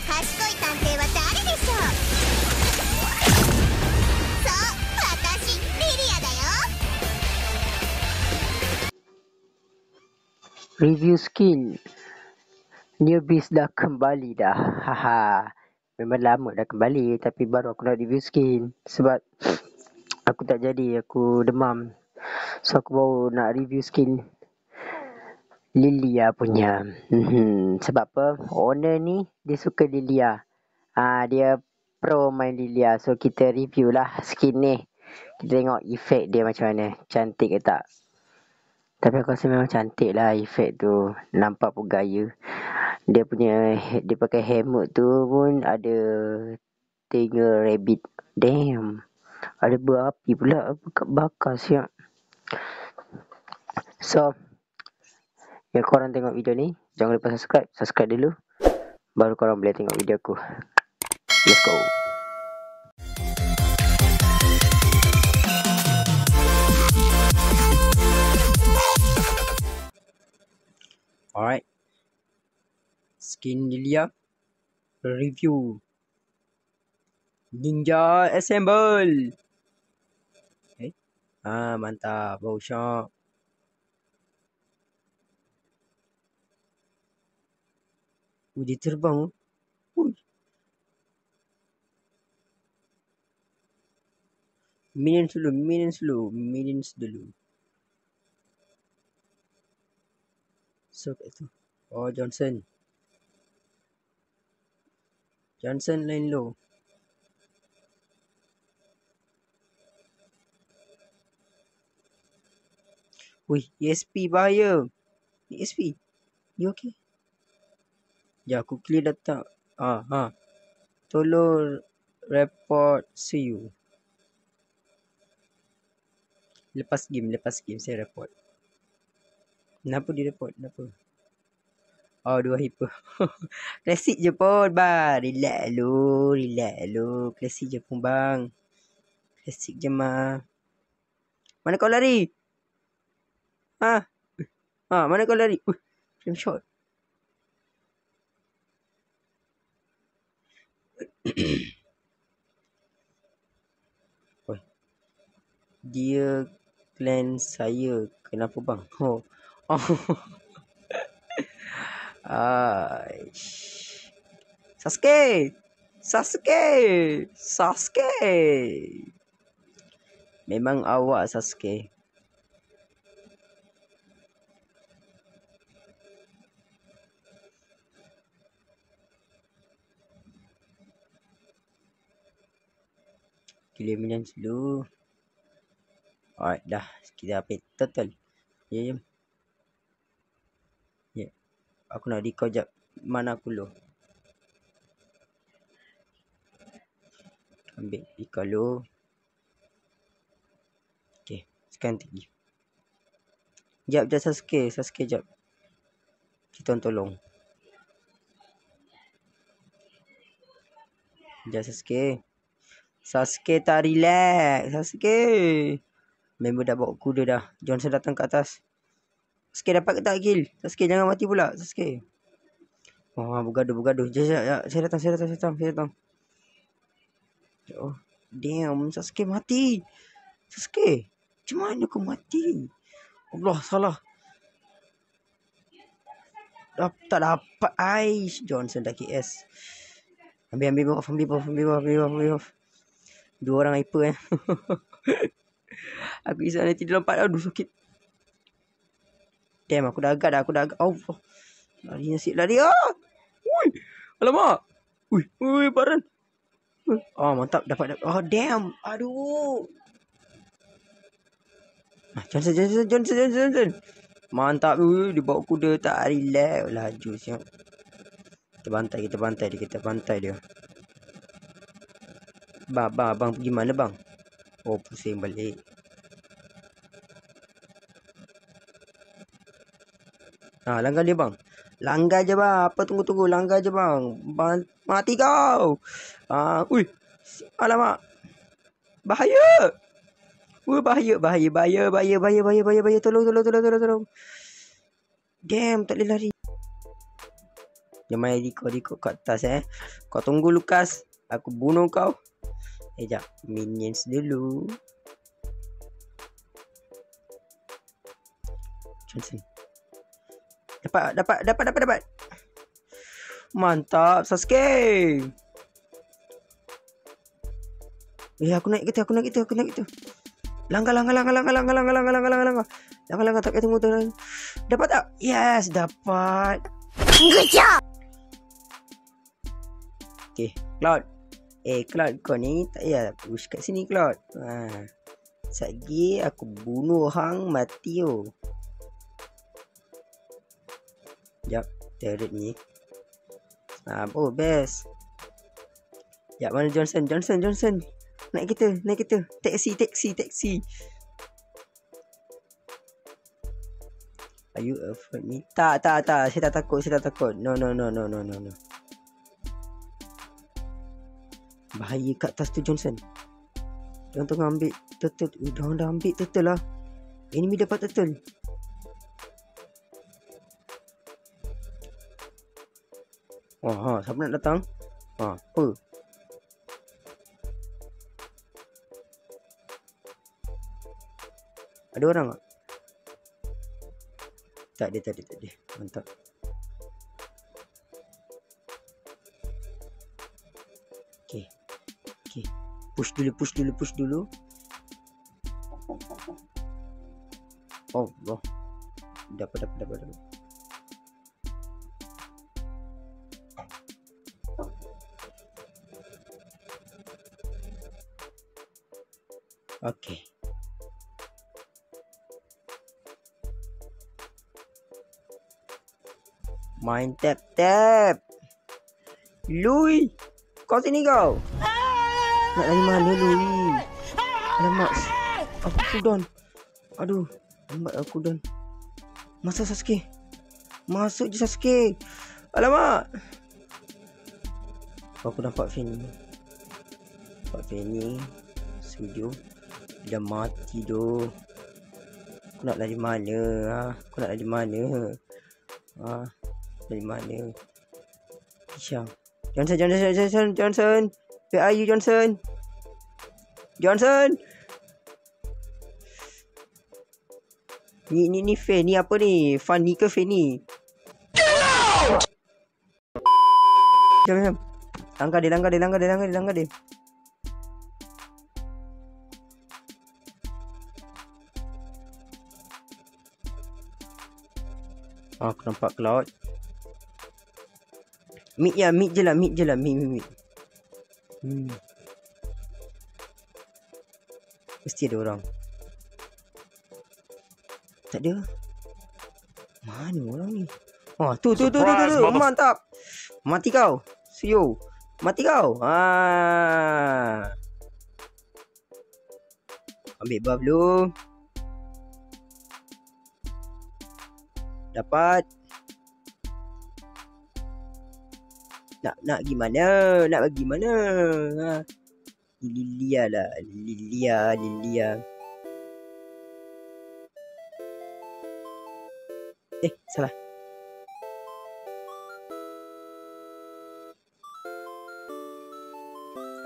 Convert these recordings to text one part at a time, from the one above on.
賢い探偵は誰でしょう。そう、私リリアだよ。 Review skin. Newbies dah kembali dah. Haha. Memang lama dah kembali tapi baru aku nak review skin. Sebab aku tak jadi, aku demam. So aku baru nak review skin Lilia punya. Sebab apa? Owner ni dia suka Lilia. Dia pro main Lilia. So kita review lah skin ni. Kita tengok efek dia macam mana. Cantik ke tak? Tapi aku rasa memang cantik lah efek tu. Nampak pun gaya. Dia pakai helmet tu pun ada tiga rabbit. Damn. Ada berapi pula. Bakar siap. So, yang korang tengok video ni, jangan lupa subscribe. Subscribe dulu. Baru korang boleh tengok video aku. Let's go. Alright. Skin Lilia review. Ninja assemble. Mantap. Bau syok. Dia terbang. Minions dulu. So kat tu. Oh, Johnson line low. ESP bahaya. ESP. You okay? Ya, aku clear data. Tolong report see you. Lepas game saya report. Kenapa dia report? Kenapa? Oh, 2 hyper. Klasik je pun bang. Relax lu. Klasik je pun bang. Klasik je mah. Mana kau lari? Mana kau lari? Frame shot. Dia clan saya. Kenapa bang? Sasuke. Memang awak Sasuke. Kill minion dulu. Alright dah. Kita update total. Ya. Aku nak recall jap. Mana aku lo? Ambil recall lo. Okay. Sekarang tinggi. Jap Sasuke jap. Kita tolong. Jap Sasuke tak relax. Sasuke. Member dah bawa kuda dah. Johnson datang ke atas. Sasuke dapat ke tak kill? Sasuke jangan mati pula. Sasuke. Bergaduh. Jap. Saya datang. Oh, damn. Sasuke mati. Sasuke. Macam mana kau mati? Allah, salah. Tak dapat. Aish. Johnson dah KS. Ambil off. 2 orang hyper Aku risau nanti dia lompat. Aduh, sakit. Damn, aku dah agak. Allah. Lari nasib lari. Alamak. Baran. Mantap. Dapat. Oh, damn. Aduh. Johnson. Mantap. Dia bawa kuda tak relax. Laju siap. Kita bantai dia. Bang pergi mana bang? Oh, pusing balik. Langgar dia bang. Langgar je bang. Apa tunggu. Langgar je bang. Mati kau. Alamak. Bahaya. Bahaya. Tolong. Damn, tak boleh lari. Jangan main record kat atas Kau tunggu Lukas. Aku bunuh kau. Jap. Minions dulu. Johnson. Dapat. Mantap Sasuke. Aku naik kereta. Langgar. Tak payah tunggu. Dapat tak? Yes, dapat. Good job! Okay, Cloud. Cloud, kau ni tak payah push kat sini, Cloud. Sekejap lagi aku bunuh hang mati oh. Sekejap, turret ni. Oh, best. Sekejap, mana Johnson? Naik kita. Taxi. Are you afraid me? Tak. Saya tak takut. No. Bahaya kat atas tu, Johnson. Jangan tengah ambil turtle. Jangan dah ambil turtle lah. Enemy dapat turtle. Siapa nak datang? Apa? Ada orang tak? Tak ada. Mantap. Okay. Push dulu. Oh. Dapat. Okay. Main tap. Lui, kau sini kau. Nak lari mana Lui? Alamak, aku cooldown. Aduh, lambat aku cooldown. Masuk je Sasuke. Alamak. Aku nampak Fanny. Studio dah mati doh. Aku nak lari mana? Dari mana? Isha. Johnson. Where are you, Johnson? Ni Faye ni apa ni? Fanny ke Fanny? Jom. Langgar dia. Aku nampak Cloud. Mid je lah. Mid. Mesti ada orang. Tak ada. Mana orang ni? Tu. Mantap. Mati kau. Suyo. Mati kau. Ambil buff dulu. Dapat. Nak gimana? Lilia lah. Lilia. Salah.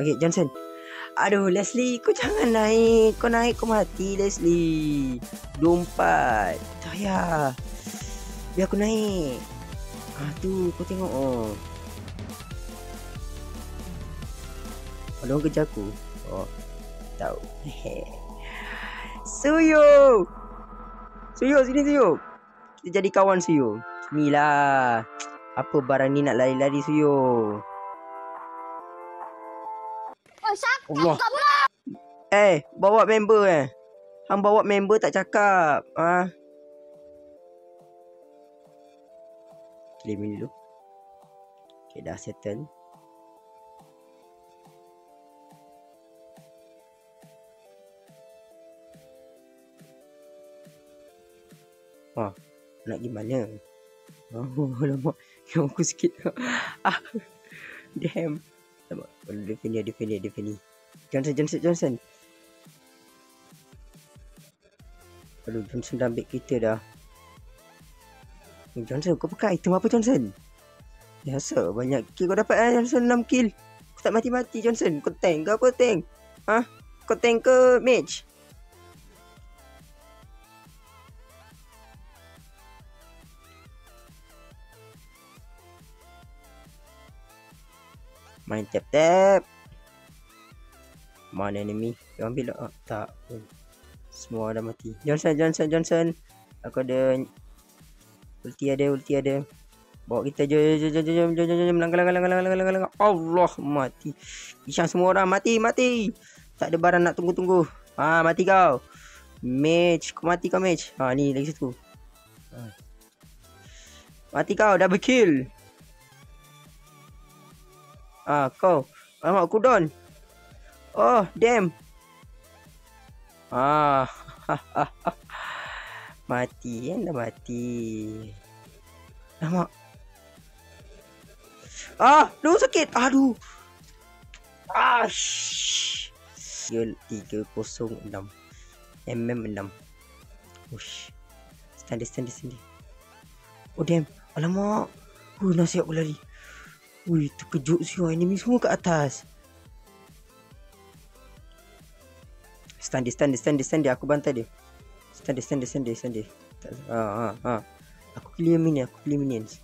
Okay, Johnson. Aduh, Leslie, kau jangan naik. Kau naik, kau mati, Leslie. 24. Tak payah. Biar aku naik. Tu, kau tengok. Ada orang kerja aku. Tahu. Suyo, sini Suyo. Kita jadi kawan Suyo. Sinilah. Apa barang ni nak lari-lari Suyo? Allah. Bawa member Hang bawa member tak cakap. Claim dulu. Okay, dah settle. Nak gimana? Alamak. Yang aku sikit. Damn. Alamak. Defend. Johnson. Aduh, Johnson dah ambil kita dah. Johnson, kau pakai item apa, Johnson? Biasa banyak kill kau dapat Johnson 6 kill. Kau tak mati-mati Johnson. Kau tank ke apa tank? Ha? Kau tank ke mage? Main tap-tap. Mana enemy? Dia ambil tak? Tak. Semua dah mati. Johnson. Aku ada ulti ada. Bawa kita jom. Langgar. Allah mati. Ishan semua orang mati. Tak ada barang nak tunggu. Mati kau. Mage, kau mati kau mage. Ni lagi satu. Mati kau, double kill. Kau. Alamak, cooldown. Oh, damn. Mati kan, dah mati. Alamak. Aduh sakit. Aduh. 306 mm6. Ush. Stand. Oh damn. Alamak. Nak siap berlari. Terkejut siapa, enemy semua kat atas. Stand dia. Aku bantai dia. Stand. Aku clear minions.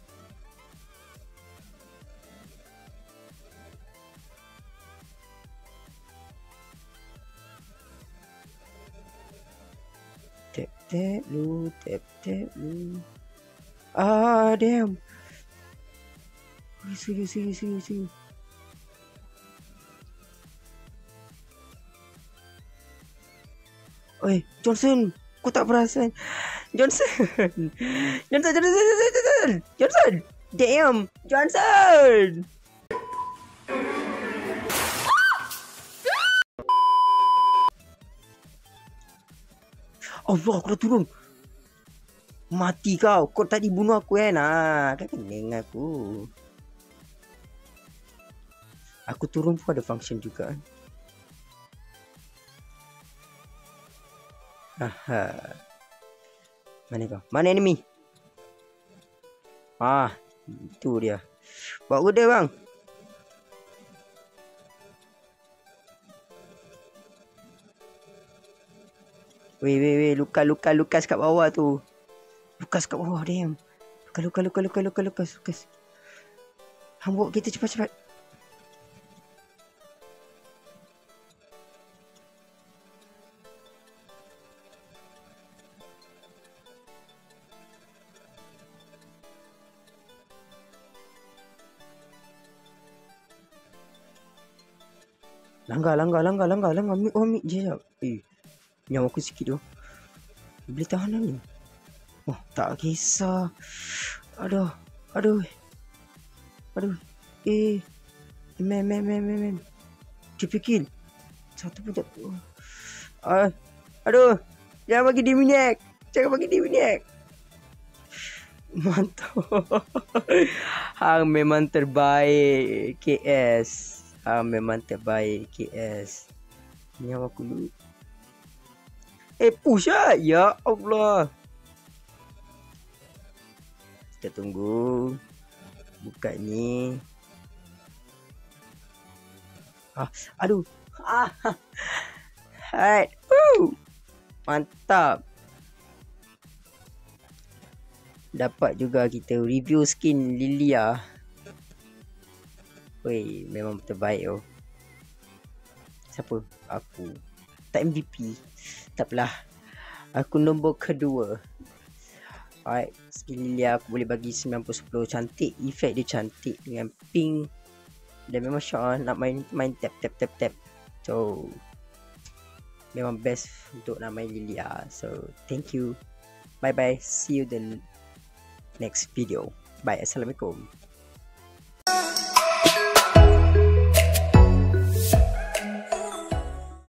Tap lu. Damn. See. Oi, Johnson, kau tak perasan. Johnson. Damn, Johnson. Allah, aku dah turun. Mati kau. Kau tadi bunuh aku kan? Kan kening aku. Aku turun pun ada function juga. Mana kau? Mana enemy? Itu dia. Bawa kuda bang. Weh, Lukas kat bawah tu. Lukas kat bawah, damn. Lukas. Hang bawa kita cepat. Langgar. Ambil je. Nyawa aku sikit tu. Boleh tahan ni. Tak kisah. Aduh. Man. Kill. Satu pun tak. Aduh. Jangan bagi dia minyak. Mantap. Hang memang terbaik KS. Nyawa aku dulu. Push lah. Ya Allah. Kita tunggu. Buka ni. Aduh. Hai. Mantap. Dapat juga kita review skin Lilia. Memang terbaik oh. Siapa? Aku. Tak MVP. Tak apalah. Aku nombor kedua. Alright, skin Lilia aku boleh bagi 9/10. Cantik, efek dia cantik dengan pink. Dan memang syok nak main tap. So memang best untuk nak main Lilia. So thank you. Bye bye. See you the next video. Bye. Assalamualaikum.